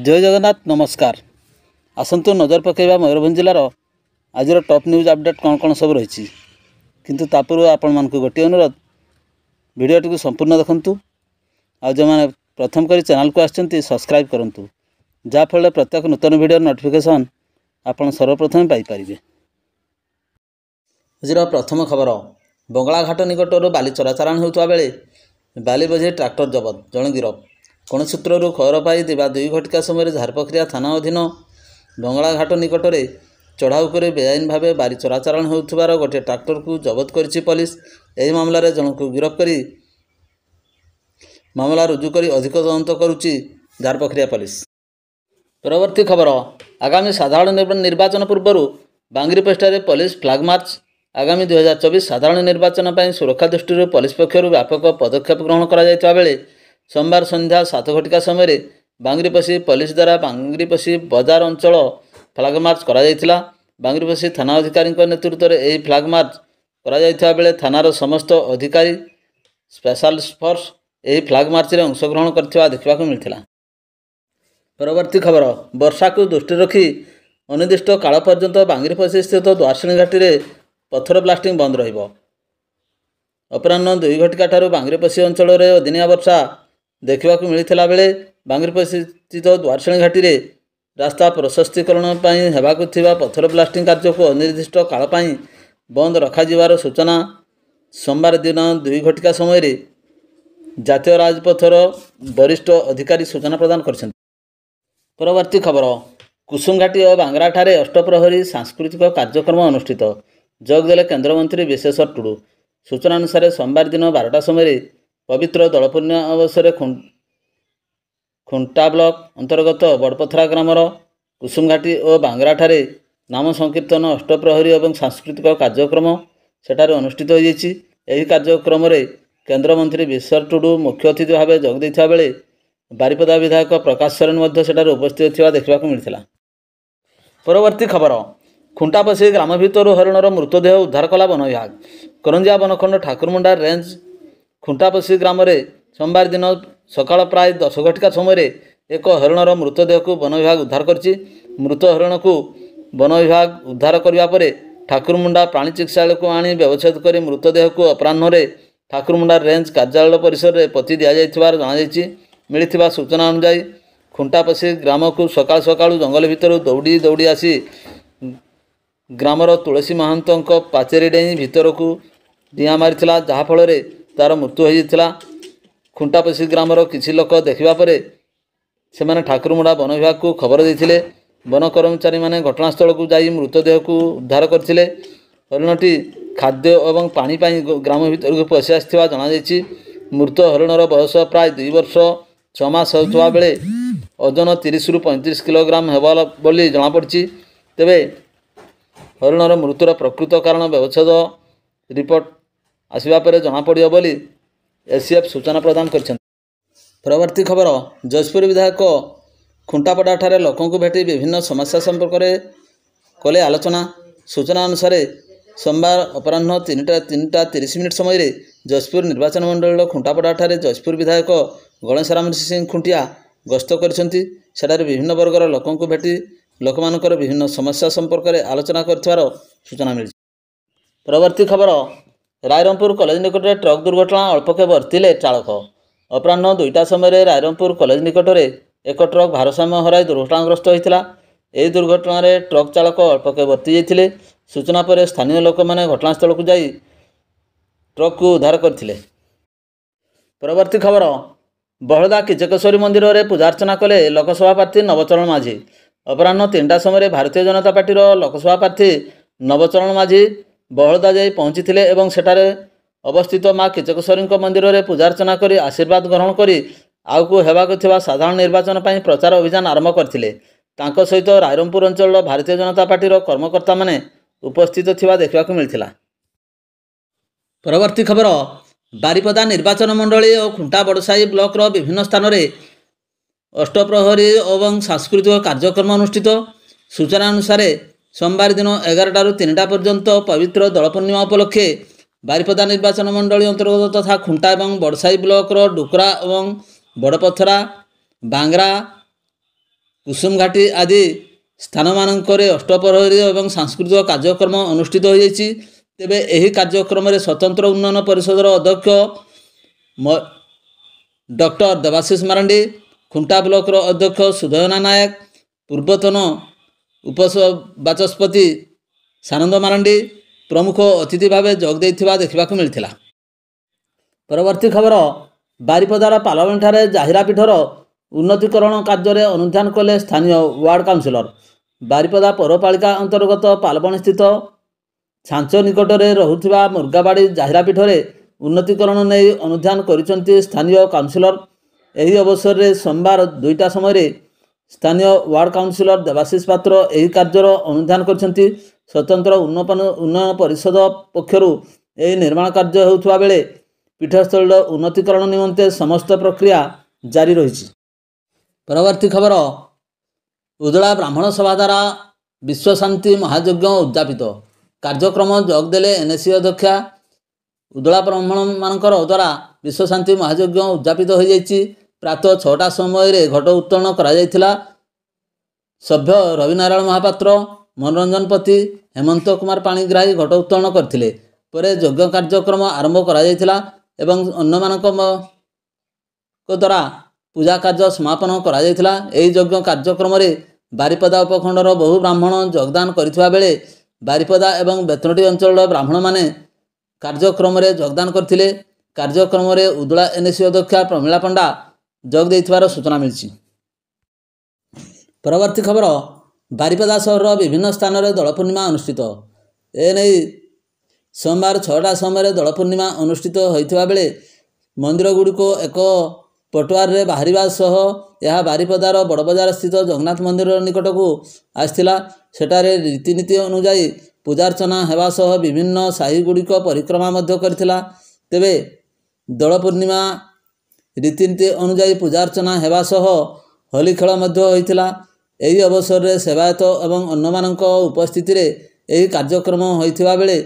जय जगन्नाथ नमस्कार। आसतु नजर पकेबा मयूरभंज जिलार आज टॉप न्यूज अपडेट कौन कौन सब रही किंतु तापूर्व आपण मानक गोटे अनुरोध वीडियोटी को संपूर्ण देखंतु आ जो मैंने प्रथम करी चैनल को आछंती सब्सक्राइब करंतु जाफल प्रत्येक नूतन वीडियो नोटिफिकेशन आपण सर्वप्रथम पाई परिबे। आज प्रथम खबर बंगलाघाट निकटर बाली चोराचालाण होता बेले बाली बोझे ट्रैक्टर जबत जड़े गिरफ। कौन सूत्रु खबर पाई दिवा 2 घटिका समय झारपखरिया थाना अधीन बंगलाघाट निकटरे चढ़ाऊ कर बेआईन भाव बारी चोराचालाण होउथबार गोटे ट्रैक्टर को जबत करिछि पुलिस। एही मामलार जनक गिरफ करी मामला रुजु करी अधिक तदंत करुछि झारपखरिया पुलिस। परवर्ती खबर आगामी साधारण निर्वाचन पूर्व बांगरीपोस्टारे पुलिस फ्लैग मार्च। आगामी 2024 साधारण निर्वाचन पर सुरक्षा दृष्टि पुलिस पक्षर व्यापक पदक्षेप ग्रहण करा बेले सोमवार संध्या 7 घटिका समय बांगरीपोशी पुलिस द्वारा बांगरीपोशी बजार अंचल फ्लैग मार्च करा। बांगरीपोशी थाना अधिकारी नेतृत्व में यह फ्लैग मार्च करा बेले थानार समस्त अधिकारी स्पेशल फोर्स यह फ्लैग मार्च में अंशग्रहण करथिबा देखा मिलता। परवर्ती खबर वर्षा को दृष्टि रखी अनिर्दिष्ट काल पर्यंत बांगरीपोशी स्थित द्वारश्रेणी घाटी में पत्थर ब्लास्टिंग बंद रहिबो। अपराह्न 2 घटिका ठारू बांगरीपोशी अंचल में अदिनिया वर्षा देखा मिलता बेले बांगरीपोशी स्थित द्वारश्रेणी घाटी में रास्ता प्रशस्तीकरण होगाकू पत्थर ब्लास्टिंग कार्य को अनिर्दिष्ट काल बंद रखार सूचना सोमवार दिन 2 घटिका समय जातीय राजपथर वरिष्ठ अधिकारी सूचना प्रदान कर। परवर्ती खबर कुसुमघाटी और बांगराठारे अष्टप्रहरी सांस्कृतिक कार्यक्रम अनुष्ठित जोगदेले केन्द्रमंत्री विश्वेश्वर टुडू। सूचना अनुसार सोमवार दिन 12टा समय पवित्र दलपूर्णिमा अवसर खुंटा ब्लॉक अंतर्गत बड़पथरा ग्रामर कुसुमघाटी और बांगराठारे नाम संकीर्तन अष्टप्रहरी और सांस्कृतिक कार्यक्रम सेठारे अनुष्ठित हो जाइछि। एही कार्यक्रम रे केन्द्रमंत्री विश्वेश्वर टुडू मुख्य अतिथि भाव जोग देथिबा बेले बारिपदा विधायक प्रकाश सोरेन सेठारे उपस्थित थिबा देखा मिलता। परवर्ती खबर खुंटापसी ग्राम भितर हरिणर मृतदेह उद्धार कला वन विभाग। करंजिया बनखंड ठाकुरमुंडा रेंज खुंटापसी ग्राम सोमवार दिन सकाळ प्राय 10 घटिका समय एक हरिणर मृतदेह को वन विभाग उद्धार करछि। मृत हरिण को वन विभाग उद्धार करने पर ठाकुरमुंडा प्राणी चिकित्सालय को आनी व्यवच्छेद कर मृतदेह को अपराह्न ठाकुरमुंडा रेंज कार्यालय परिसर में पति दि जाइथिबार जणाଯାଇଛି। मिलिथिबा सूचना अनुसार खुंटापसी ग्राम को सकाळ सकाळ जंगल भितर दौड़ी दौड़ी आसी ग्रामर तुलसी महांतों पाचेरी डेई भितर को डिया मारिथिला जहाँफल तार मृत्यु होता। खुंटापसी ग्रामर किसी लोक देखा पर से ठाकुरमुंडा वन विभाग को खबर देते। वन कर्मचारी माने घटनास्थल को जाई मृतदेह को उद्धार करथिले। हरिणटी खाद्य और पानी ग्राम भीतर को पशि आसथिबा जणाଯାଇଛି। मृत हरिणर बयस प्राय 2 वर्ष 6 मास होता बेले ओजन 30 रु 35 किलोग्राम हेबा बोली जଣାपड़ी। तेबे हरिणर मृत्युर प्रकृत कारण व्यवच्छेद रिपोर्ट आसवा पर जଣାपड़ियो बोली एसीएफ सूचना प्रदान कर। परवर्ती खबर जजपुर विधायक खुंटापड़ा ठारे लोकों को भेटी विभिन्न समस्या संपर्क में कले आलोचना। सूचना अनुसार सोमवार अपराह्न 3:30 समय जजपुर निर्वाचन मंडल खुंटापड़ा ठारे जजपुर विधायक गणेशराम सिंह खुंटिया गस्त कर विभिन्न वर्गर लोकों को भेटी लोकमानकर विभिन्न समस्या संपर्क में आलोचना कर सूचना मिली। परवर्ती खबर रायरंगपुर कॉलेज निकट ट्रक दुर्घटना अल्पके वर्तिले चालक। अपराह्न 2टा समय रायरंगपुर कॉलेज निकट में एक ट्रक भारसाम्य हराई दुर्घटनाग्रस्त होता। यह दुर्घटना ट्रक चालक अल्पके वर्ति जाते। सूचना पर स्थानीय लोक मैंने घटनास्थल को जाई ट्रक को उद्धार करथिले। परवर्ती खबर बहलदा किचकेश्वरी मंदिर में पूजार्चना कले लोकसभा प्रार्थी नवचरण माझी। अपराह्न 3टा समय भारतीय जनता पार्टी लोकसभा प्रार्थी नवचरण माझी बहलदा जाई पहुंची एवं सेठारे अवस्थित माँ किचकेश्वरी मंदिर में पूजार्चना कर आशीर्वाद ग्रहण करी आगू होगाकू साधारण निर्वाचन पर प्रचार अभियान आरंभ करथिले। तांको सहित रायरंगपुर अंचल भारतीय जनता पार्टी कर्मकर्ता माने उपस्थित थिबा देखा मिलता। परवर्ती खबर बारिपदा निर्वाचन मंडली और खुंटा बड़साई ब्लॉक विभिन्न स्थान में अष्टप्रहरी और सांस्कृतिक कार्यक्रम अनुष्ठित। सूचना अनुसार सोमवार दिन 11टा ରୁ 3टा पर्यंत पवित्र दलपूर्णिमा उपलक्षे बारिपदा निर्वाचन मंडली अंतर्गत तथा खुंटा और बड़साई ब्लॉक डुकरा और बड़पथरा बांगरा କୁସୁମଘାଟି ଆଦି ସ୍ଥାନମାନଙ୍କରେ ଅଷ୍ଟପ୍ରହରୀ ଏବଂ ସାଂସ୍କୃତିକ କାର୍ଯ୍ୟକ୍ରମ ଅନୁଷ୍ଠିତ ହୋଇଯାଇଛି। ତେବେ ଏହି କାର୍ଯ୍ୟକ୍ରମରେ ସ୍ୱତନ୍ତ୍ର ଉନ୍ନୟନ ପରିଷଦର ଅଧ୍ୟକ୍ଷ ଡକ୍ଟର ଦେବାଶିଷ ମାରାଣ୍ଡି, ଖୁଣ୍ଟା ବ୍ଲକର ଅଧ୍ୟକ୍ଷ ସୁଧୟନା ନାୟକ, ପୂର୍ବତନ ଉପବାଚସ୍ପତି ସାନନ୍ଦ ମାରାଣ୍ଡି ପ୍ରମୁଖ ଅତିଥି ଭାବେ ଯୋଗ ଦେଇଥିବା ଦେଖିବାକୁ ମିଳିଥିଲା। ପରବର୍ତ୍ତୀ ଖବର, ବାରିପଦାର ପାଲବଣିଠାରେ ଜାହିରା ପୀଠର ଉନ୍ନତିକରଣ କାର୍ଯ୍ୟରେ ଅନୁଧ୍ୟାନ କଲେ ସ୍ଥାନୀୟ ୱାର୍ଡ କାଉନସିଲର। ବାରିପଦା ପୌରପାଳିକା ଅନ୍ତର୍ଗତ ପାଲବଣୀସ୍ଥିତ ଛାଞ୍ଚ ନିକଟରେ ରହୁଥିବା ମୁର୍ଗାବାଡ଼ି ଜାହିରା ପୀଠରେ ଉନ୍ନତିକରଣ ନେଇ ଅନୁଧ୍ୟାନ କରିଛନ୍ତି ସ୍ଥାନୀୟ କାଉନସିଲର। ଏହି ଅବସରରେ ସୋମବାର 2ଟା ସମୟରେ ସ୍ଥାନୀୟ ୱାର୍ଡ କାଉନସିଲର ଦେବାଶିଷ ପାତ୍ର ଏହି କାର୍ଯ୍ୟର ଅନୁଧ୍ୟାନ କରିଛନ୍ତି। ସ୍ୱତନ୍ତ୍ର ଉନ୍ନୟନ ପରିଷଦ ପକ୍ଷରୁ ଏହି ନିର୍ମାଣ କାର୍ଯ୍ୟ ହେଉଥିବା ବେଳେ ପୀଠସ୍ଥଳୀର ଉନ୍ନତିକରଣ ନିମନ୍ତେ ସମସ୍ତ ପ୍ରକ୍ରିୟା ଜାରି ରହିଛି। ପରବର୍ତ୍ତୀ ଖବର, ଉଦଳା ବ୍ରାହ୍ମଣ ସଭା ଦ୍ୱାରା ବିଶ୍ୱଶାନ୍ତି ମହାଯଜ୍ଞ ଉଦ୍ଯାପିତ। କାର୍ଯ୍ୟକ୍ରମ ଯୋଗ ଦେଲେ ଏନ୍ଏସି ଅଧ୍ୟକ୍ଷା। ଉଦଳା ବ୍ରାହ୍ମଣମାନଙ୍କର ଦ୍ୱାରା ବିଶ୍ୱଶାନ୍ତି ମହାଯଜ୍ଞ ଉଦ୍ଯାପିତ ହୋଇଯାଇଛି। ପ୍ରାତଃ 6ଟା ସମୟରେ ଘଟ ଉତ୍ତୋଳନ କରାଯାଇଥିଲା। ସଭ୍ୟ ରବିନାରାୟଣ ମହାପାତ୍ର, ମନୋରଞ୍ଜନ ପତି, ହେମନ୍ତ କୁମାର ପାଣିଗ୍ରାହୀ ଘଟ ଉତ୍ତୋଳନ କରିଥିଲେ। ପରେ ଯଜ୍ଞ କାର୍ଯ୍ୟକ୍ରମ ଆରମ୍ଭ କରାଯାଇଥିଲା ଏବଂ ଅନ୍ୟମାନଙ୍କ ଦ୍ୱାରା ପୂଜା କାର୍ଯ୍ୟ ସମାପନ କରାଯାଇଥିଲା। ଏହି ଯଜ୍ଞ କାର୍ଯ୍ୟକ୍ରମରେ ବାରିପଦା ଉପଖଣ୍ଡର ବହୁ ବ୍ରାହ୍ମଣ ଯୋଗଦାନ କରିଥିବା ବେଳେ ବାରିପଦା ଏବଂ ବେତନଟୀ ଅଞ୍ଚଳର ବ୍ରାହ୍ମଣମାନେ କାର୍ଯ୍ୟକ୍ରମରେ ଯୋଗଦାନ କରିଥିଲେ। କାର୍ଯ୍ୟକ୍ରମରେ ଉଦଳା ଏନ୍ଏସି ଅଧ୍ୟକ୍ଷା ପ୍ରମିଳା ପଣ୍ଡା ଯୋଗ ଦେଇଥିବାର ସୂଚନା ମିଳିଛି। ପରବର୍ତ୍ତୀ ଖବର, ବାରିପଦା ସହରର ବିଭିନ୍ନ ସ୍ଥାନରେ ଦୋଳ ପୂର୍ଣ୍ଣିମା ଅନୁଷ୍ଠିତ। ଏନେଇ ସୋମବାର 6ଟା ସମୟରେ ଦୋଳ ପୂର୍ଣ୍ଣିମା ଅନୁଷ୍ଠିତ ହୋଇଥିବା ବେଳେ ମନ୍ଦିରଗୁଡ଼ିକ ଏକ ପଟୁଆରରେ ବାହାରିବା ସହ ଏହା ବାରିପଦାର ବଡ଼ବଜାର ସ୍ଥିତ ଜଗନ୍ନାଥ ମନ୍ଦିର ନିକଟକୁ ଆସିଥିଲା। ସେଠାରେ ରୀତିନୀତି ଅନୁଯାୟୀ ପୂଜାର୍ଚ୍ଚନା ହେବା ସହ ବିଭିନ୍ନ ସାହିଗୁଡ଼ିକ ପରିକ୍ରମା ମଧ୍ୟ କରିଥିଲା। ତେବେ ଦୋଳ ପୂର୍ଣ୍ଣିମା ରୀତିନୀତି ଅନୁଯାୟୀ ପୂଜାର୍ଚ୍ଚନା ହେବା ସହ ହୋଲି ଖେଳ ମଧ୍ୟ ହୋଇଥିଲା। ଏହି ଅବସରରେ ସେବାୟତ ଏବଂ ଅନ୍ୟମାନଙ୍କ ଉପସ୍ଥିତିରେ ଏହି କାର୍ଯ୍ୟକ୍ରମ ହୋଇଥିବା ବେଳେ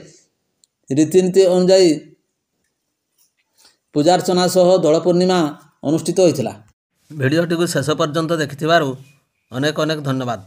ରୀତିନୀତି ଅନୁଯାୟୀ ପୂଜାର୍ଚ୍ଚନା ସହ ଦୋଳ ପୂର୍ଣ୍ଣିମା ଅନୁଷ୍ଠିତ ହୋଇଥିଲା। ଭିଡ଼ିଓଟିକୁ ଶେଷ ପର୍ଯ୍ୟନ୍ତ ଦେଖିଥିବାରୁ ଅନେକ ଅନେକ ଧନ୍ୟବାଦ।